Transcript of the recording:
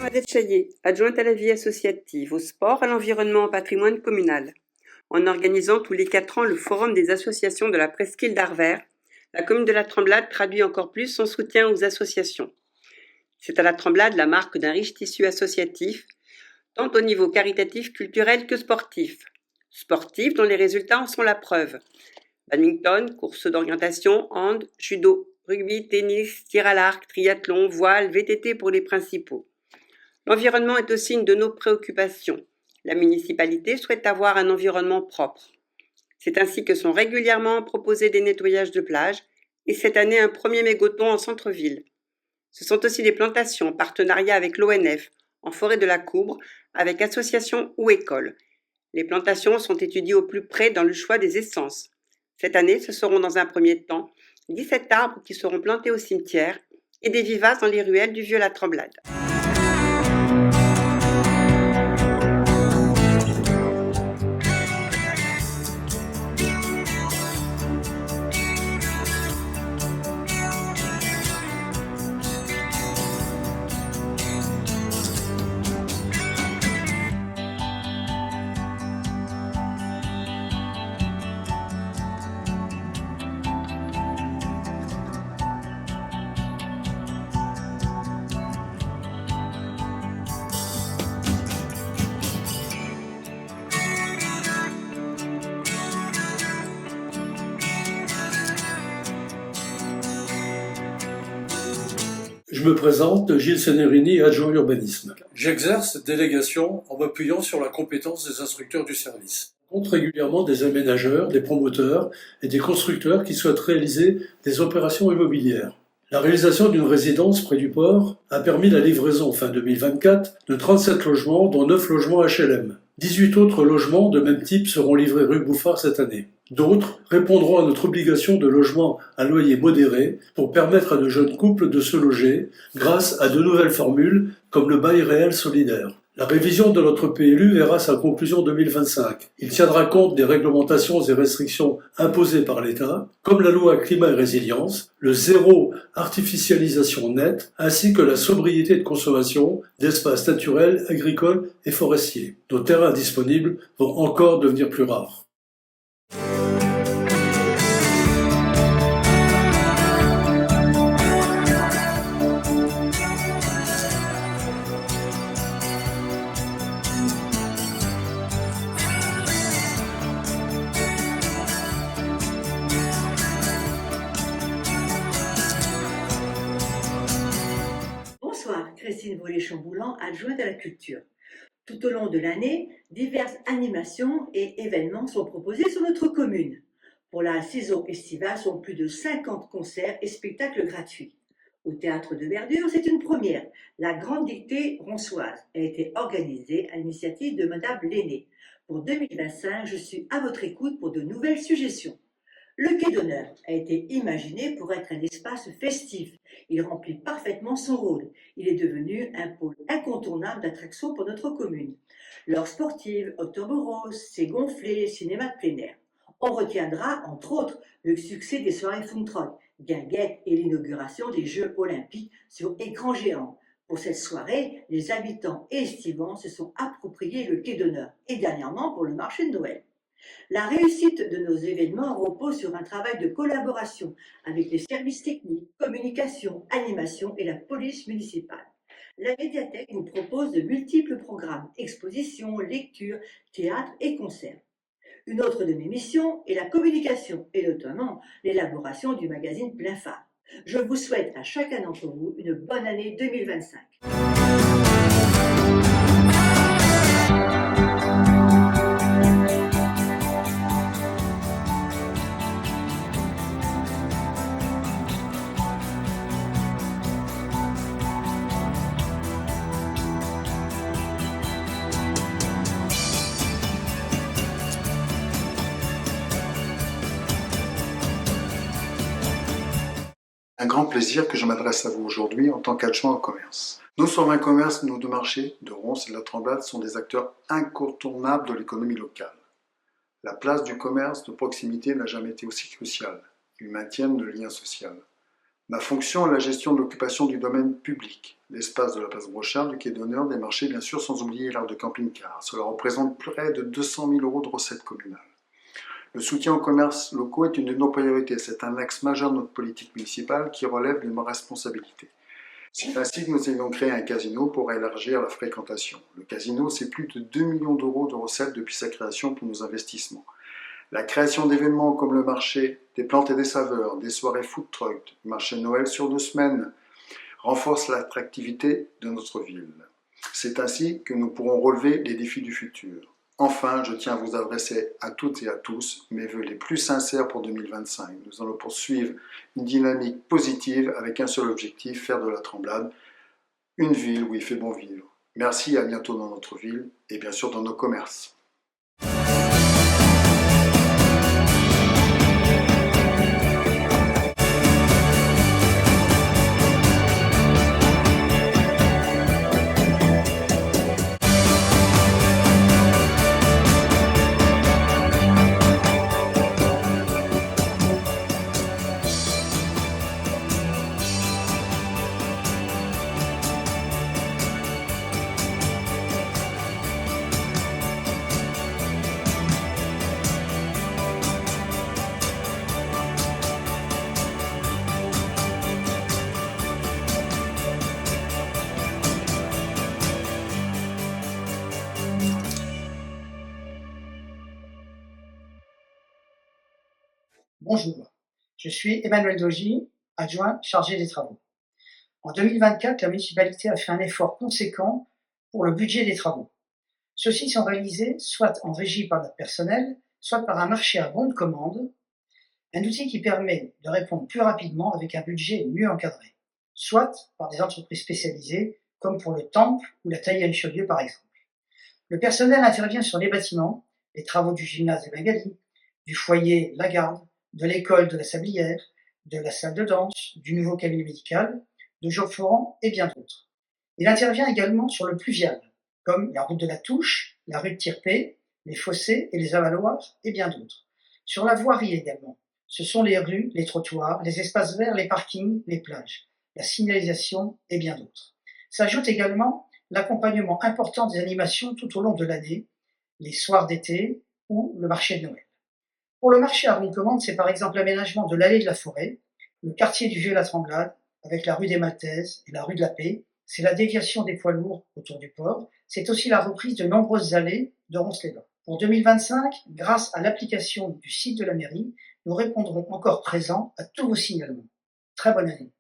Bernadette Chaillet, adjointe à la vie associative, au sport, à l'environnement, au patrimoine communal. En organisant tous les 4 ans le Forum des associations de la presqu'île d'Arvers, la commune de la Tremblade traduit encore plus son soutien aux associations. C'est à la Tremblade la marque d'un riche tissu associatif, tant au niveau caritatif, culturel que sportif. Sportif dont les résultats en sont la preuve. Badminton, course d'orientation, hand, judo, rugby, tennis, tir à l'arc, triathlon, voile, VTT pour les principaux. L'environnement est aussi une de nos préoccupations. La municipalité souhaite avoir un environnement propre. C'est ainsi que sont régulièrement proposés des nettoyages de plages et cette année un premier mégoton en centre-ville. Ce sont aussi des plantations en partenariat avec l'ONF, en forêt de la Coubre, avec associations ou écoles. Les plantations sont étudiées au plus près dans le choix des essences. Cette année, ce seront dans un premier temps 17 arbres qui seront plantés au cimetière et des vivaces dans les ruelles du Vieux-La Tremblade. Je me présente, Gilles Senerini, adjoint urbanisme. J'exerce cette délégation en m'appuyant sur la compétence des instructeurs du service. Je rencontre régulièrement des aménageurs, des promoteurs et des constructeurs qui souhaitent réaliser des opérations immobilières. La réalisation d'une résidence près du port a permis la livraison fin 2024 de 37 logements, dont 9 logements HLM. 18 autres logements de même type seront livrés rue Bouffard cette année. D'autres répondront à notre obligation de logement à loyer modéré pour permettre à de jeunes couples de se loger grâce à de nouvelles formules comme le bail réel solidaire. La révision de notre PLU verra sa conclusion 2025. Il tiendra compte des réglementations et restrictions imposées par l'État, comme la loi climat et résilience, le zéro artificialisation nette, ainsi que la sobriété de consommation d'espaces naturels, agricoles et forestiers. Nos terrains disponibles vont encore devenir plus rares. Bonsoir, Christine Vollet-Chamboulan, adjointe à la culture. Tout au long de l'année, diverses animations et événements sont proposés sur notre commune. Pour la saison estivale, sont plus de 50 concerts et spectacles gratuits. Au Théâtre de Verdure, c'est une première. La Grande Dictée ronçoise a été organisée à l'initiative de Madame Lenné. Pour 2025, je suis à votre écoute pour de nouvelles suggestions. Le Quai d'honneur a été imaginé pour être un espace festif. Il remplit parfaitement son rôle. Il est devenu un pôle incontournable d'attraction pour notre commune. L'heure sportive, Octobre Rose, C'est gonflé, cinéma de plein air. On retiendra, entre autres, le succès des soirées Funtrock, Guinguette et l'inauguration des Jeux olympiques sur écran géant. Pour cette soirée, les habitants estivants se sont appropriés le Quai d'honneur et dernièrement pour le marché de Noël. La réussite de nos événements repose sur un travail de collaboration avec les services techniques, communication, animation et la police municipale. La médiathèque nous propose de multiples programmes, expositions, lectures, théâtres et concerts. Une autre de mes missions est la communication et notamment l'élaboration du magazine Plein Phare. Je vous souhaite à chacun d'entre vous une bonne année 2025. Un grand plaisir que je m'adresse à vous aujourd'hui en tant qu'adjoint au commerce. Nos 120 commerces, nos 2 marchés de Ronces et de la Tremblade sont des acteurs incontournables de l'économie locale. La place du commerce de proximité n'a jamais été aussi cruciale. Ils maintiennent le lien social. Ma fonction est la gestion de l'occupation du domaine public, l'espace de la place Brochard, du quai d'honneur, des marchés bien sûr, sans oublier l'art de camping-car. Cela représente près de 200 000 € de recettes communales. Le soutien aux commerces locaux est une de nos priorités. C'est un axe majeur de notre politique municipale qui relève de nos responsabilités. C'est ainsi que nous ayons créé un casino pour élargir la fréquentation. Le casino, c'est plus de 2 millions € de recettes depuis sa création pour nos investissements. La création d'événements comme le marché des plantes et des saveurs, des soirées food truck, le marché de Noël sur 2 semaines, renforce l'attractivité de notre ville. C'est ainsi que nous pourrons relever les défis du futur. Enfin, je tiens à vous adresser à toutes et à tous mes vœux les plus sincères pour 2025. Nous allons poursuivre une dynamique positive avec un seul objectif, faire de la Tremblade une ville où il fait bon vivre. Merci et à bientôt dans notre ville et bien sûr dans nos commerces. Bonjour, je suis Emmanuel Dogy, adjoint chargé des travaux. En 2024, la municipalité a fait un effort conséquent pour le budget des travaux. Ceux-ci sont réalisés soit en régie par notre personnel, soit par un marché à bon de commande, un outil qui permet de répondre plus rapidement avec un budget mieux encadré, soit par des entreprises spécialisées, comme pour le Temple ou la Taillienne-Chaulieu par exemple. Le personnel intervient sur les bâtiments, les travaux du gymnase de Bengali, du foyer Lagarde, de l'école de la Sablière, de la salle de danse, du nouveau cabinet médical, de Job Florent et bien d'autres. Il intervient également sur le pluvial, comme la route de la Touche, la rue de Tirpé, les fossés et les avaloirs et bien d'autres. Sur la voirie également, ce sont les rues, les trottoirs, les espaces verts, les parkings, les plages, la signalisation et bien d'autres. S'ajoute également l'accompagnement important des animations tout au long de l'année, les soirs d'été ou le marché de Noël. Pour le marché à bonne commande, c'est par exemple l'aménagement de l'allée de la Forêt, le quartier du Vieux-La Tremblade, avec la rue des Maltaises et la rue de la Paix. C'est la déviation des poids lourds autour du port. C'est aussi la reprise de nombreuses allées de Ronces-les-Bains. Pour 2025, grâce à l'application du site de la mairie, nous répondrons encore présents à tous vos signalements. Très bonne année.